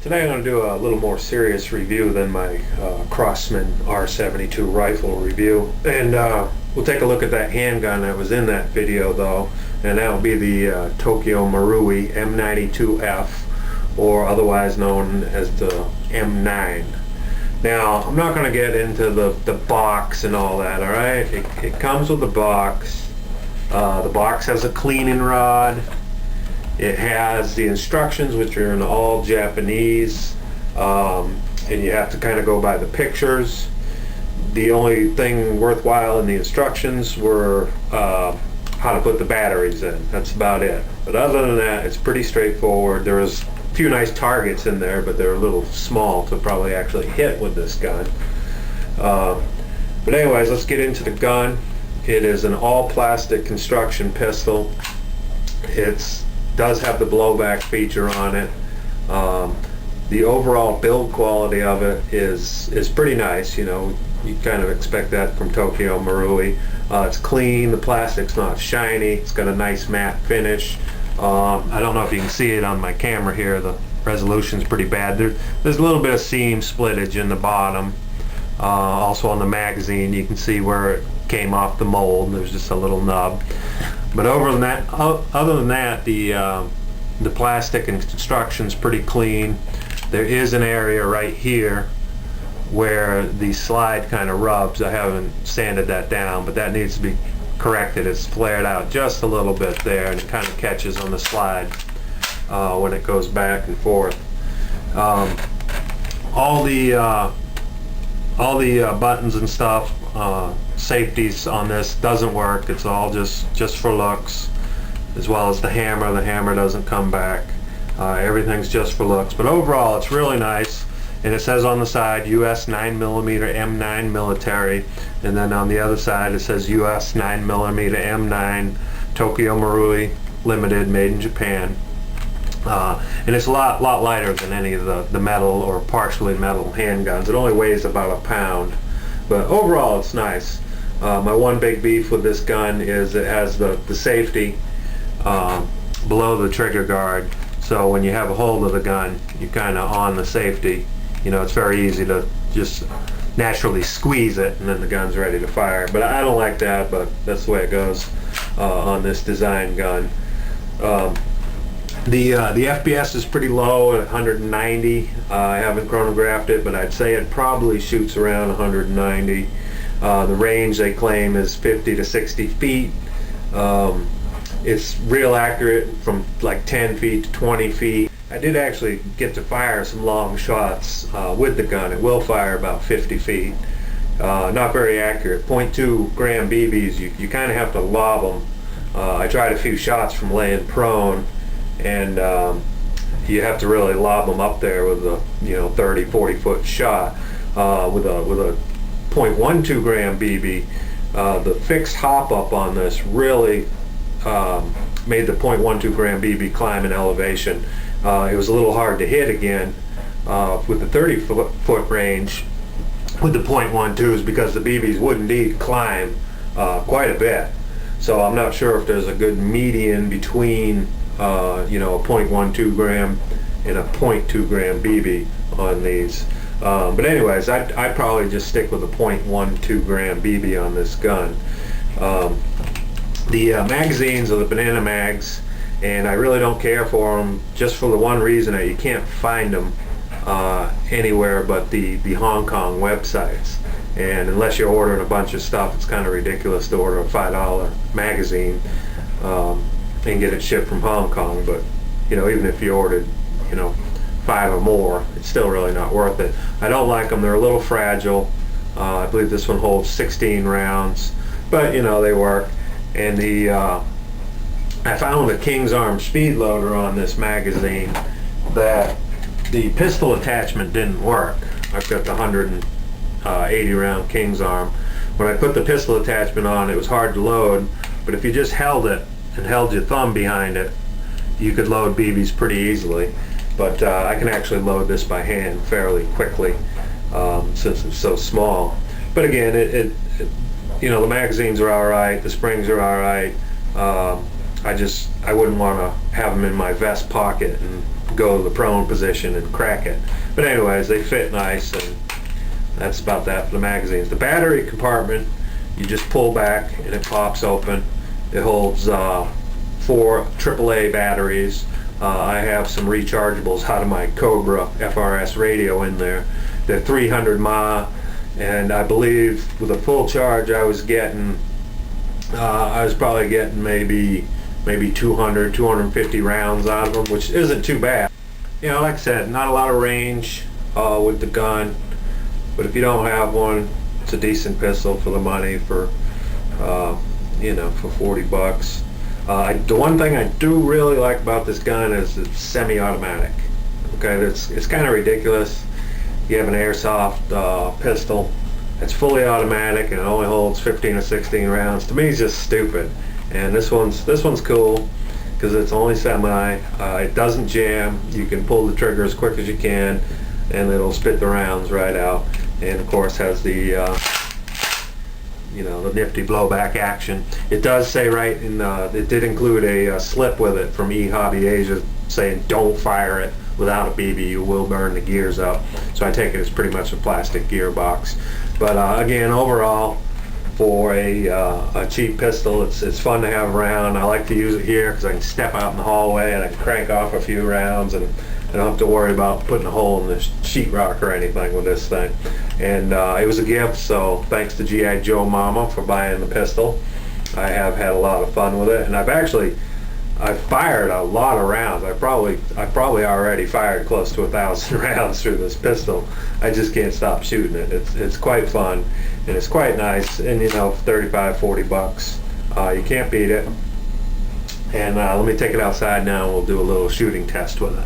Today I'm going to do a little more serious review than my Crosman R72 rifle review, and we'll take a look at that handgun that was in that video though, and that will be the Tokyo Marui M92F, or otherwise known as the M9. Now I'm not going to get into the box and all that, alright? It comes with the box. The box has a cleaning rod. It has the instructions, which are in all Japanese, and you have to kind of go by the pictures. The only thing worthwhile in the instructions were how to put the batteries in. That's about it. But other than that, it's pretty straightforward. There was a few nice targets in there, but they're a little small to probably actually hit with this gun. But anyways, let's get into the gun. It is an all-plastic construction pistol. It does have the blowback feature on it. The overall build quality of it is pretty nice. You know, you kind of expect that from Tokyo Marui. It's clean, the plastic's not shiny, it's got a nice matte finish. I don't know if you can see it on my camera here, the resolution's pretty bad. There's a little bit of seam splittage in the bottom. Also on the magazine you can see where it came off the mold. There's just a little nub. But other than that, the plastic and construction's pretty clean. There is an area right here where the slide kind of rubs. I haven't sanded that down, but that needs to be corrected. It's flared out just a little bit there, and it kind of catches on the slide when it goes back and forth. All the buttons and stuff, safeties on this doesn't work. It's all just for looks, as well as the hammer. The hammer doesn't come back. Everything's just for looks, but overall it's really nice. And it says on the side US 9mm M9 military, and then on the other side it says US 9mm M9 Tokyo Marui Limited, made in Japan. And it's a lot lighter than any of the metal or partially metal handguns. It only weighs about a pound, but overall it's nice. My one big beef with this gun is it has the safety below the trigger guard, so when you have a hold of the gun, you're kind of on the safety. You know, it's very easy to just naturally squeeze it and then the gun's ready to fire. But I don't like that, but that's the way it goes on this design gun. The FPS is pretty low at 190. I haven't chronographed it, but I'd say it probably shoots around 190. The range they claim is 50 to 60 feet. It's real accurate from like 10 feet to 20 feet. I did actually get to fire some long shots with the gun. It will fire about 50 feet. Not very accurate. 0.2 gram BBs, you kind of have to lob them. I tried a few shots from laying prone, and you have to really lob them up there with a 30-40 foot shot. With a 0.12 gram BB, the fixed hop up on this really made the 0.12 gram BB climb in elevation. It was a little hard to hit again with the 30 foot range with the 0.12s, because the BBs would indeed climb quite a bit. So I'm not sure if there's a good median between a 0.12 gram and a 0.2 gram BB on these. But anyways, I'd probably just stick with a 0.12 gram BB on this gun. The magazines are the banana mags, and I really don't care for them, just for the one reason that you can't find them anywhere but the Hong Kong websites. And unless you're ordering a bunch of stuff, it's kind of ridiculous to order a $5 magazine and get it shipped from Hong Kong. But even if you ordered 5 or more, it's still really not worth it. I don't like them. They're a little fragile. I believe this one holds 16 rounds, but they work. And I found with a King's Arm speed loader on this magazine that the pistol attachment didn't work. I've got the 180 round King's Arm. When I put the pistol attachment on, it was hard to load, but if you just held it and held your thumb behind it, you could load BBs pretty easily. But I can actually load this by hand fairly quickly since it's so small. But again, the magazines are alright, the springs are alright. I wouldn't want to have them in my vest pocket and go to the prone position and crack it. But anyways, they fit nice, and that's about that for the magazines. The battery compartment, you just pull back and it pops open. It holds 4 AAA batteries. I have some rechargeables out of my Cobra FRS radio in there. They're 300 mAh, and I believe with a full charge I was getting, I was probably getting maybe 200, 250 rounds out of them, which isn't too bad. You know, like I said, not a lot of range with the gun, but if you don't have one, it's a decent pistol for the money, for you know, for 40 bucks. The one thing I do really like about this gun is it's semi-automatic. Okay, it's kind of ridiculous. You have an Airsoft pistol, it's fully automatic and it only holds 15 or 16 rounds. To me, it's just stupid. And this one's cool because it's only semi. It doesn't jam. You can pull the trigger as quick as you can, and it'll spit the rounds right out. And of course, has the you know, the nifty blowback action. It does say right in it did include a slip with it from eHobby Asia saying don't fire it without a BB, you will burn the gears up. So I take it as pretty much a plastic gearbox. But again, overall, for a cheap pistol, it's fun to have around. I like to use it here because I can step out in the hallway and I can crank off a few rounds, and I don't have to worry about putting a hole in the sheetrock or anything with this thing. And it was a gift, so thanks to G.I. Joe Mama for buying the pistol. I have had a lot of fun with it, and I've fired a lot of rounds. I probably already fired close to 1,000 rounds through this pistol. I just can't stop shooting it. It's quite fun, and it's quite nice. And you know, 35, 40 bucks, you can't beat it. And let me take it outside now, and we'll do a little shooting test with it.